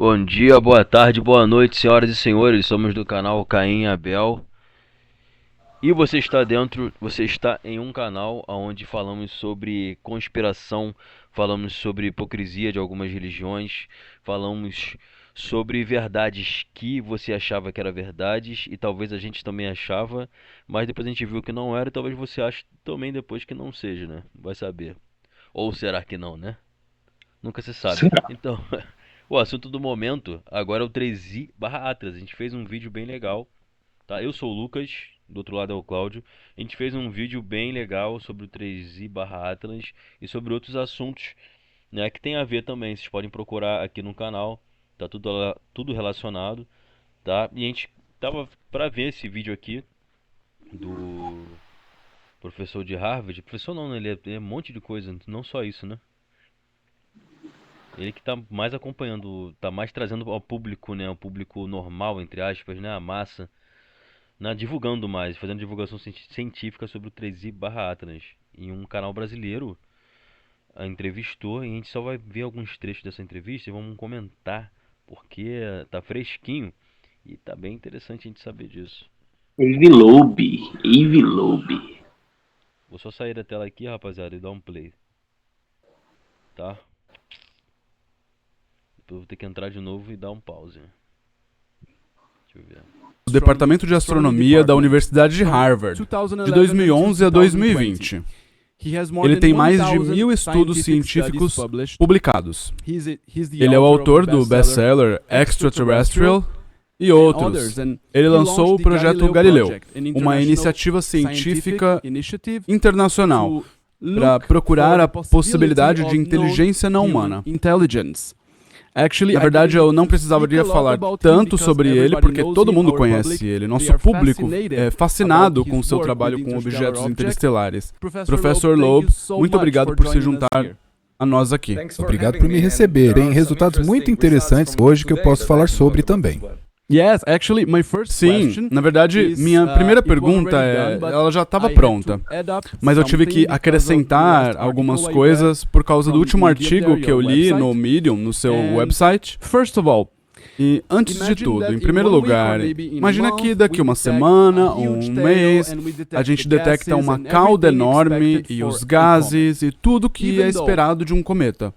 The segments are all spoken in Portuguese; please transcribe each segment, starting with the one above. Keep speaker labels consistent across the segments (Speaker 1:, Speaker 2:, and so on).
Speaker 1: Bom dia, boa tarde, boa noite, senhoras e senhores. Somos do canal Caim e Abel. E você está em um canal onde falamos sobre conspiração, falamos sobre hipocrisia de algumas religiões, falamos sobre verdades que você achava que eram verdades e talvez a gente também achava, mas depois a gente viu que não era e talvez você ache também depois que não seja, né? Vai saber. Ou será que não, né? Nunca se sabe.
Speaker 2: Será?
Speaker 1: Então, o assunto do momento agora é o 3i/Atlas. A gente fez um vídeo bem legal, tá? Eu sou o Lucas, do outro lado é o Cláudio. A gente fez um vídeo bem legal sobre o 3i/Atlas e sobre outros assuntos, né, que tem a ver também. Vocês podem procurar aqui no canal, tá tudo relacionado, tá? E a gente tava pra ver esse vídeo aqui do professor de Harvard. Professor não, né? Ele é um monte de coisa, não só isso, né? Ele que tá mais acompanhando, tá mais trazendo ao público, né, o público normal, entre aspas, né, a massa, né, divulgando mais, fazendo divulgação científica sobre o 3i/Atlas. Em um canal brasileiro, a entrevistou e a gente só vai ver alguns trechos dessa entrevista e vamos comentar, porque tá fresquinho e tá bem interessante a gente saber disso.
Speaker 2: Ivy Lobe.
Speaker 1: Vou só sair da tela aqui, rapaziada, e dar um play, tá? Depois eu vou ter que entrar de novo e dar um pause. Deixa eu ver.
Speaker 3: Do Departamento de Astronomia da Universidade de Harvard, de 2011 a 2020. Ele tem mais de 1.000 estudos científicos publicados. Ele é o autor do best-seller Extraterrestrial e outros. Ele lançou o Projeto Galileu, uma iniciativa científica internacional para procurar a possibilidade de inteligência não humana. Na verdade, eu não precisaria falar tanto sobre ele, porque todo mundo conhece ele. Nosso público é fascinado com seu trabalho com objetos interestelares. Professor Loeb, muito obrigado por se juntar a nós aqui.
Speaker 4: Obrigado por me receberem. Resultados muito interessantes hoje que eu posso falar sobre também.
Speaker 3: Sim, na verdade, minha primeira pergunta ela já estava pronta, mas eu tive que acrescentar algumas coisas por causa do último artigo que eu li no Medium, no seu website. E antes de tudo, em primeiro lugar, imagina que daqui uma semana ou um mês, a gente detecta uma cauda enorme e os gases e tudo que é esperado de um cometa.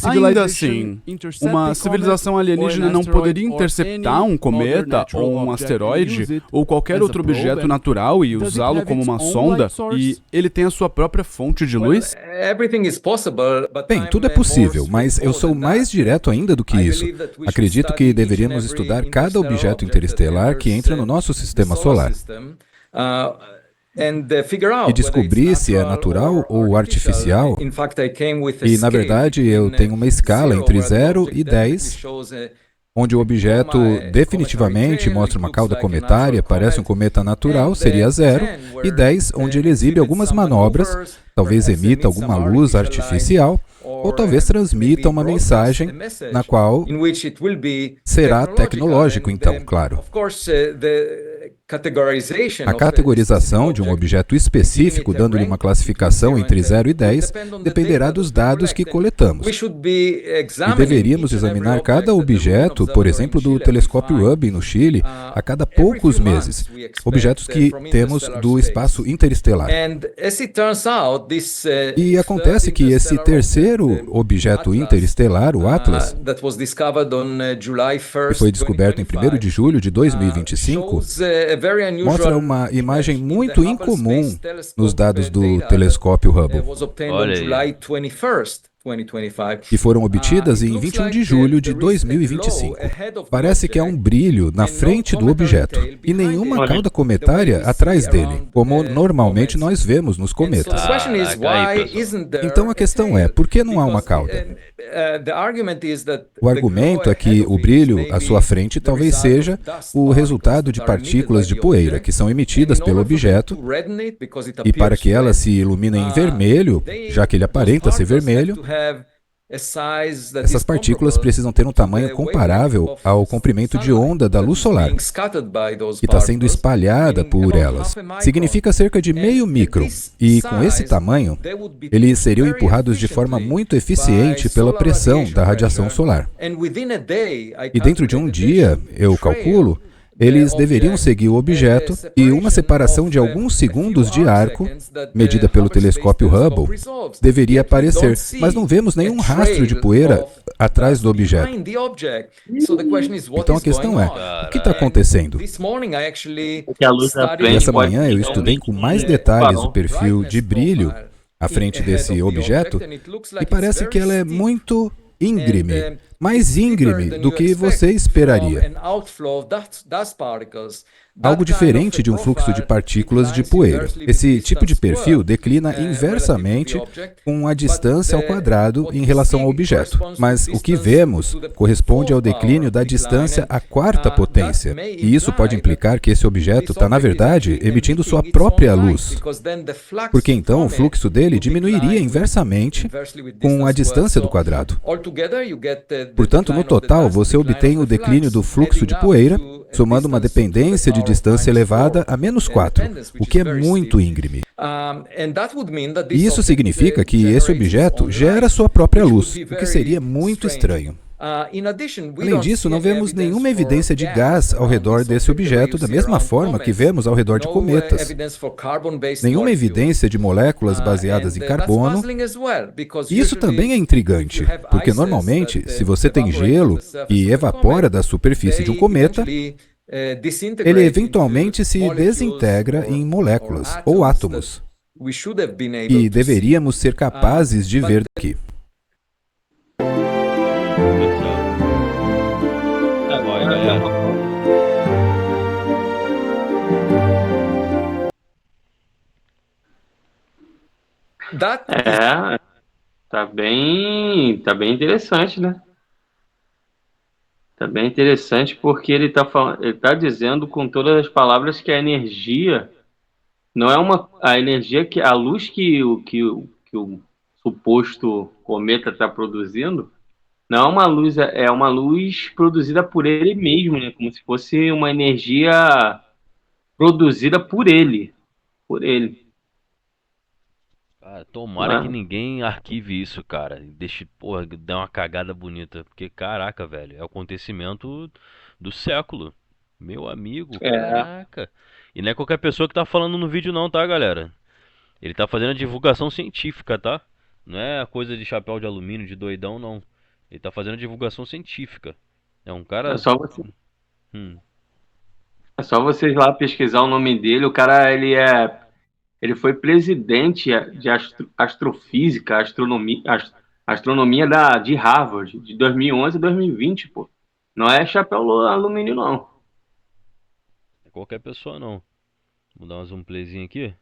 Speaker 3: Ainda assim, uma civilização alienígena não poderia interceptar um cometa ou um asteroide ou qualquer outro objeto natural e usá-lo como uma sonda, e ele tem a sua própria fonte de luz?
Speaker 4: Bem, tudo é possível, mas eu sou mais direto ainda do que isso. Acredito que deveríamos estudar cada objeto interestelar que entra no nosso sistema solar e descobrir se é natural ou artificial. E, na verdade, eu tenho uma escala entre 0 e 10, onde o objeto definitivamente mostra uma cauda cometária, parece um cometa natural, seria 0, e 10, onde ele exibe algumas manobras, talvez emita alguma luz artificial, ou talvez transmita uma mensagem na qual será tecnológico, então, claro. A categorização de um objeto específico, dando-lhe uma classificação entre 0 e 10, dependerá dos dados que coletamos. E deveríamos examinar cada objeto, por exemplo, do telescópio Hubble no Chile, a cada poucos meses, objetos que temos do espaço interestelar. E acontece que esse terceiro objeto interestelar, o Atlas, que foi descoberto em 1º de julho de 2025, mostra uma imagem muito incomum nos dados do telescópio Hubble,
Speaker 1: Olha aí.
Speaker 4: que foram obtidas em 21 de julho de 2025. Parece que há um brilho na frente do objeto e nenhuma cauda cometária atrás dele, como normalmente nós vemos nos cometas. Então a questão é, por que não há uma cauda? O argumento é que o brilho à sua frente talvez seja o resultado de partículas de poeira que são emitidas pelo objeto, e para que elas se iluminem em vermelho, já que ele aparenta ser vermelho, Essas partículas precisam ter um tamanho comparável ao comprimento de onda da luz solar, que está sendo espalhada por elas. Significa cerca de meio micron, e com esse tamanho, eles seriam empurrados de forma muito eficiente pela pressão da radiação solar. E dentro de um dia, eu calculo, eles deveriam seguir o objeto e uma separação de alguns segundos de arco, medida pelo telescópio Hubble, deveria aparecer, mas não vemos nenhum rastro de poeira atrás do objeto. Então a questão é, o que está acontecendo? E essa manhã eu estudei com mais detalhes o perfil de brilho à frente desse objeto e parece que ela é muito íngreme, mais íngreme do que você esperaria. Algo diferente de um fluxo de partículas de poeira. Esse tipo de perfil declina inversamente com a distância ao quadrado em relação ao objeto. Mas o que vemos corresponde ao declínio da distância à quarta potência. E isso pode implicar que esse objeto está, na verdade, emitindo sua própria luz. Porque então o fluxo dele diminuiria inversamente com a distância do quadrado. Portanto, no total, você obtém o declínio do fluxo de poeira, somando uma dependência de distância elevada a -4, o que é muito íngreme. E isso significa que esse objeto gera sua própria luz, o que seria muito estranho. Além disso, não vemos nenhuma evidência de gás ao redor desse objeto, da mesma forma que vemos ao redor de cometas. Nenhuma evidência de moléculas baseadas em carbono. E isso também é intrigante, porque normalmente, se você tem gelo e evapora da superfície de um cometa, ele eventualmente se desintegra em moléculas ou átomos. E deveríamos ser capazes de ver daqui.
Speaker 2: Tá bem interessante, né? Tá bem interessante porque ele tá dizendo com todas as palavras que a energia não é a energia que a luz que o suposto cometa está produzindo não é uma luz, é uma luz produzida por ele mesmo, né? Como se fosse uma energia produzida por ele.
Speaker 1: Cara, tomara que ninguém arquive isso, cara. Deixe, porra, dá uma cagada bonita. Porque, caraca, velho, é o acontecimento do século. Meu amigo, caraca. E não é qualquer pessoa que tá falando no vídeo não, tá, galera? Ele tá fazendo a divulgação científica, tá? Não é coisa de chapéu de alumínio, de doidão, não. Ele tá fazendo a divulgação científica. É um cara...
Speaker 2: É só vocês lá pesquisar o nome dele. O cara, ele foi presidente de astrofísica, astronomia de Harvard, de 2011 a 2020, pô. Não é chapéu alumínio, não.
Speaker 1: É qualquer pessoa, não. Vou dar mais um playzinho aqui. A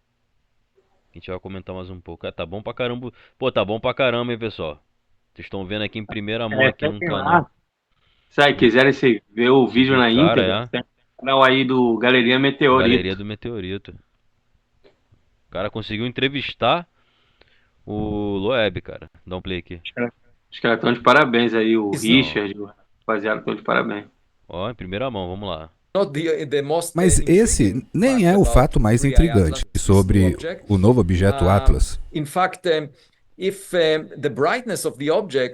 Speaker 1: gente vai comentar mais um pouco. Tá bom pra caramba. Pô, tá bom pra caramba, hein, pessoal. Vocês estão vendo aqui em primeira mão aqui no canal.
Speaker 2: Se quiserem ver o vídeo na íntegra, tem um canal aí do Galeria Meteorito.
Speaker 1: Galeria do Meteorito. O cara conseguiu entrevistar o Loeb, cara. Dá um play aqui.
Speaker 2: Os caras estão de parabéns aí, o Richard, o rapaziada, estão de parabéns.
Speaker 1: Ó, em primeira mão, vamos lá.
Speaker 4: Mas esse nem é o fato mais intrigante sobre o novo objeto Atlas.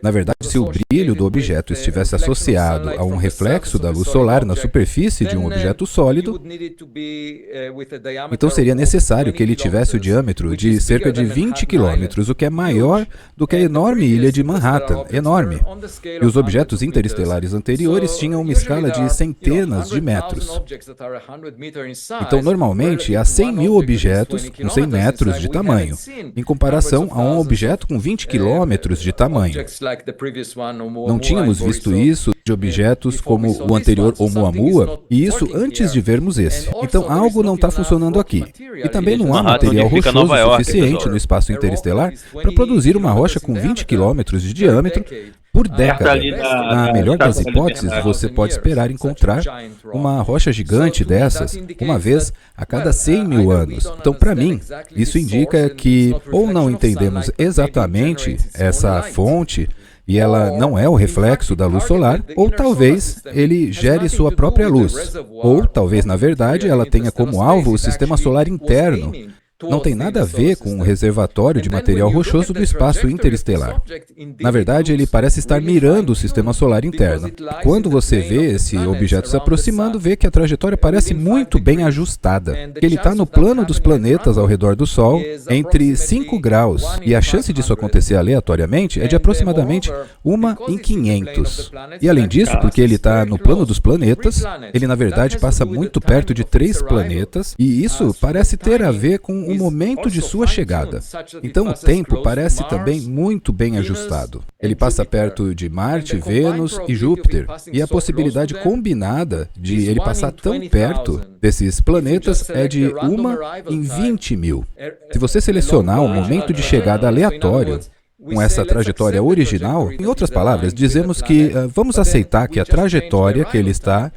Speaker 4: Na verdade, se o brilho do objeto estivesse associado a um reflexo da luz solar na superfície de um objeto sólido, então seria necessário que ele tivesse o diâmetro de cerca de 20 km, o que é maior do que a enorme ilha de Manhattan, enorme. E os objetos interestelares anteriores tinham uma escala de centenas de metros. Então, normalmente, há 100 mil objetos com 100 metros de tamanho, em comparação a um objeto com 20 quilômetros de tamanho. Não tínhamos visto isso de objetos como o anterior Oumuamua, e isso antes de vermos esse. Então algo não está funcionando aqui. E também não há material rochoso suficiente no espaço interestelar para produzir uma rocha com 20 quilômetros de diâmetro por década. Na melhor das hipóteses, você pode esperar encontrar uma rocha gigante dessas uma vez a cada 100 mil anos. Então, para mim, isso indica que ou não entendemos exatamente essa fonte e ela não é o reflexo da luz solar, ou talvez ele gere sua própria luz, ou talvez, na verdade, ela tenha como alvo o sistema solar interno. Não tem nada a ver com o reservatório de material rochoso do espaço interestelar. Na verdade, ele parece estar mirando o sistema solar interno. Quando você vê esse objeto se aproximando, vê que a trajetória parece muito bem ajustada. Ele está no plano dos planetas ao redor do Sol, entre 5 graus, e a chance disso acontecer aleatoriamente é de aproximadamente 1 em 500. E além disso, porque ele está no plano dos planetas, ele na verdade passa muito perto de 3 planetas, e isso parece ter a ver com o momento de sua chegada. Então o tempo parece também muito bem ajustado. Ele passa perto de Marte, Vênus e Júpiter, e a possibilidade combinada de ele passar tão perto desses planetas é de 1 em 20 mil. Se você selecionar um momento de chegada aleatório, com essa trajetória original, em outras palavras, dizemos que vamos aceitar que a trajetória que ele está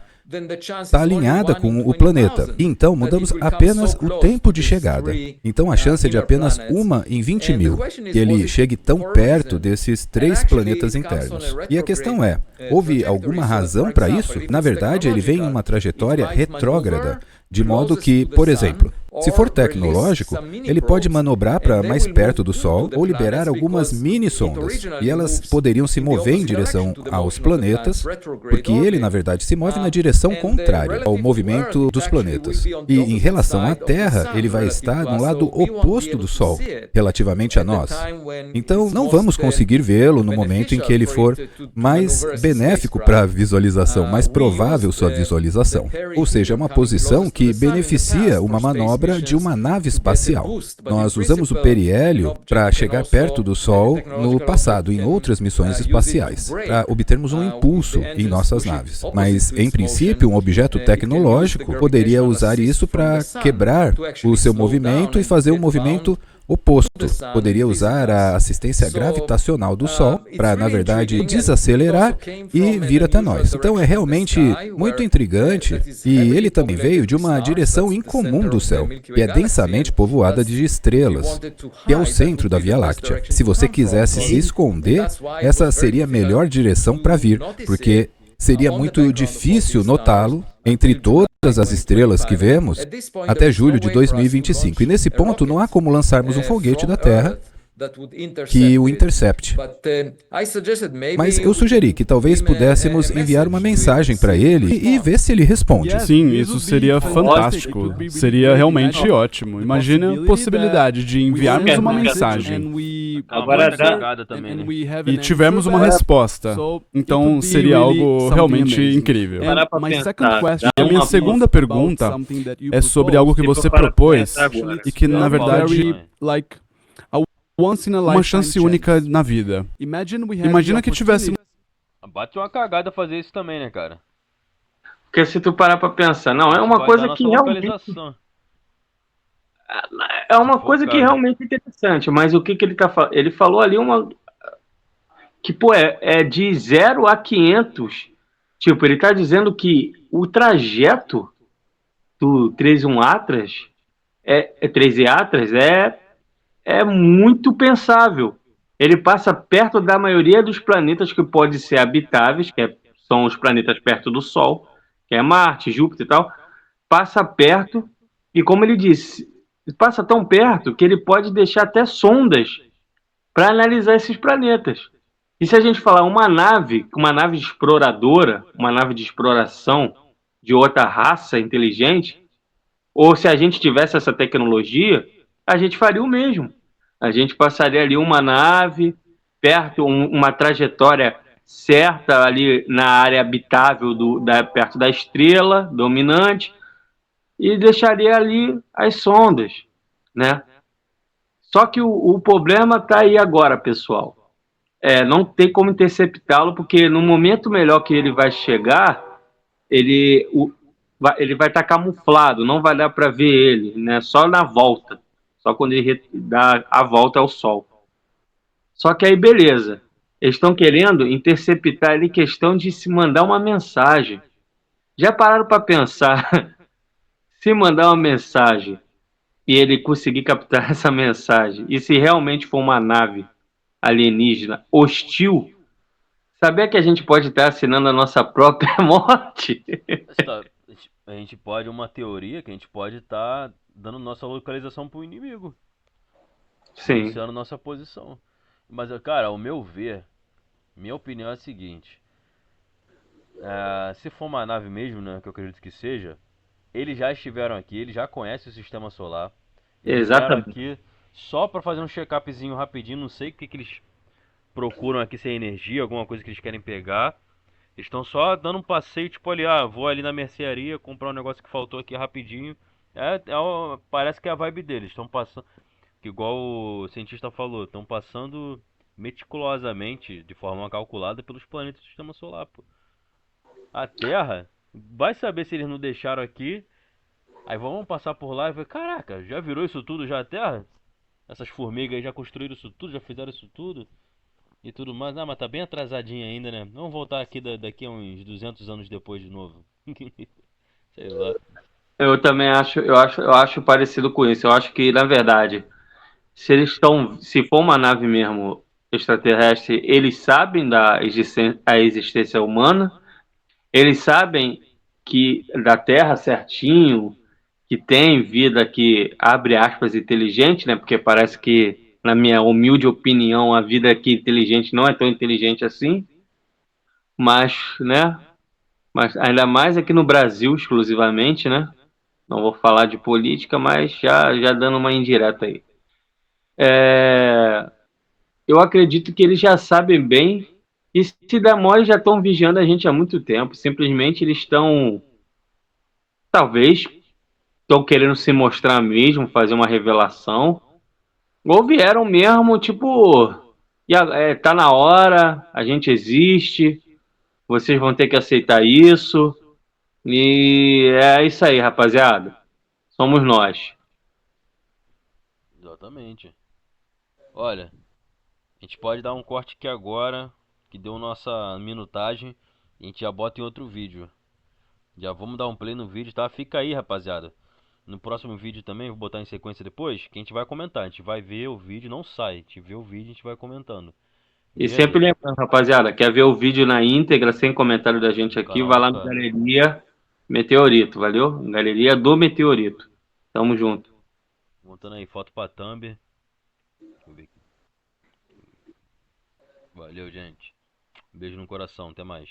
Speaker 4: alinhada com o planeta. E então mudamos apenas o tempo de chegada. Então a chance é de apenas 1 em 20 mil que ele chegue tão perto desses 3 planetas internos. E a questão é, houve alguma razão para isso? Na verdade, ele vem em uma trajetória retrógrada, de modo que, por exemplo, se for tecnológico, ele pode manobrar para mais perto do Sol ou liberar algumas mini-sondas, e elas poderiam se mover em direção aos planetas, porque ele, na verdade, se move na direção contrária ao movimento dos planetas. E em relação à Terra, ele vai estar no lado oposto do Sol, relativamente a nós. Então, não vamos conseguir vê-lo no momento em que ele for mais benéfico para a visualização, mais provável sua visualização. Ou seja, é uma posição que beneficia uma manobra de uma nave espacial. Nós usamos o periélio para chegar perto do Sol no passado, em outras missões espaciais, para obtermos um impulso em nossas naves. Mas, em princípio, um objeto tecnológico poderia usar isso para quebrar o seu movimento e fazer um movimento oposto. Poderia usar a assistência gravitacional do Sol para, na verdade, desacelerar e vir até nós. Então é realmente muito intrigante, e ele também veio de uma direção incomum do céu, que é densamente povoada de estrelas, que é o centro da Via Láctea. Se você quisesse se esconder, essa seria a melhor direção para vir, porque seria muito difícil notá-lo entre todas as estrelas que vemos até julho de 2025. E nesse ponto não há como lançarmos um foguete da Terra que o intercepte. Mas eu sugeri que talvez pudéssemos enviar uma mensagem para ele e ver se ele responde.
Speaker 3: Sim, isso seria fantástico. Seria realmente ótimo. Imagina a possibilidade de enviarmos uma mensagem
Speaker 2: Agora
Speaker 3: e tivermos uma resposta. Então seria algo realmente incrível. E a minha segunda pergunta é sobre algo que você propôs e que, na verdade, uma chance única na vida. Imagina que tivesse...
Speaker 1: Bate uma cagada fazer isso também, né, cara?
Speaker 2: Porque se tu parar pra pensar, não, é uma coisa que realmente... É uma coisa que realmente é interessante, mas o que ele tá falando? Ele falou ali uma... Que, pô, é de 0 a 500. Tipo, ele tá dizendo que o trajeto do 3-1 Atlas, 3E Atlas, é muito pensável. Ele passa perto da maioria dos planetas que podem ser habitáveis, são os planetas perto do Sol, que é Marte, Júpiter e tal. Passa perto, e como ele disse, passa tão perto que ele pode deixar até sondas para analisar esses planetas. E se a gente falar uma nave exploradora, uma nave de exploração de outra raça inteligente, ou se a gente tivesse essa tecnologia, a gente faria o mesmo. A gente passaria ali uma nave, perto, uma trajetória certa ali na área habitável, perto da estrela dominante, e deixaria ali as sondas, né? Só que o problema está aí agora, pessoal. Não tem como interceptá-lo, porque no momento melhor que ele vai chegar, ele vai estar camuflado, não vai dar para ver ele, né? Só na volta. Só quando ele dá a volta ao Sol. Só que aí, beleza. Eles estão querendo interceptar ele em questão de se mandar uma mensagem. Já pararam para pensar? Se mandar uma mensagem e ele conseguir captar essa mensagem, e se realmente for uma nave alienígena hostil, Sabia que a gente pode estar assinando a nossa própria morte?
Speaker 1: A gente pode, uma teoria que a gente pode estar dando nossa localização pro inimigo,
Speaker 2: Sim.
Speaker 1: denunciando nossa posição. Mas, cara, ao meu ver, minha opinião é a seguinte: se for uma nave mesmo, né, que eu acredito que seja, eles já estiveram aqui, eles já conhecem o sistema solar. Eles vieram
Speaker 2: Exatamente.
Speaker 1: aqui só pra fazer um check-upzinho rapidinho, não sei o que que eles procuram aqui, se é energia, alguma coisa que eles querem pegar. Eles estão só dando um passeio, tipo ali, vou ali na mercearia comprar um negócio que faltou aqui rapidinho. Parece que é a vibe deles. Estão passando, que igual o cientista falou, estão passando meticulosamente, de forma calculada, pelos planetas do sistema solar, pô. A Terra, vai saber se eles não deixaram aqui. Aí vamos passar por lá e ver, caraca, já virou isso tudo já a Terra? Essas formigas aí já construíram isso tudo, já fizeram isso tudo? E tudo mais. Ah, mas tá bem atrasadinha ainda, né? Vamos voltar aqui daqui a uns 200 anos depois de novo. Sei lá.
Speaker 2: Eu também acho parecido com isso. Eu acho que, na verdade, se for uma nave mesmo extraterrestre, eles sabem a existência humana, eles sabem que da Terra certinho, que tem vida que, abre aspas, inteligente, né? Porque parece que, na minha humilde opinião, a vida aqui inteligente não é tão inteligente assim, mas, né? Mas ainda mais aqui no Brasil, exclusivamente, né? Não vou falar de política, mas já dando uma indireta aí. Eu acredito que eles já sabem bem, e se der mole já estão vigiando a gente há muito tempo. Simplesmente eles talvez, estão querendo se mostrar mesmo, fazer uma revelação, ou vieram mesmo, tipo, tá na hora, a gente existe, vocês vão ter que aceitar isso, e é isso aí, rapaziada. Somos nós.
Speaker 1: Exatamente. Olha, a gente pode dar um corte aqui agora, que deu nossa minutagem, e a gente já bota em outro vídeo. Já vamos dar um play no vídeo, tá? Fica aí, rapaziada. No próximo vídeo também, vou botar em sequência depois, que a gente vai comentar. A gente vai ver o vídeo, não sai. A gente vê o vídeo e a gente vai comentando.
Speaker 2: E
Speaker 1: Vê aí,
Speaker 2: sempre lembrando, rapaziada, quer ver o vídeo na íntegra, sem comentário da gente
Speaker 1: no
Speaker 2: aqui,
Speaker 1: canal
Speaker 2: vai
Speaker 1: do
Speaker 2: lá no
Speaker 1: K.
Speaker 2: Galeria Meteorito, valeu? Galeria do Meteorito. Tamo junto.
Speaker 1: Montando aí foto pra thumb. Deixa eu ver aqui. Valeu, gente. Beijo no coração, até mais.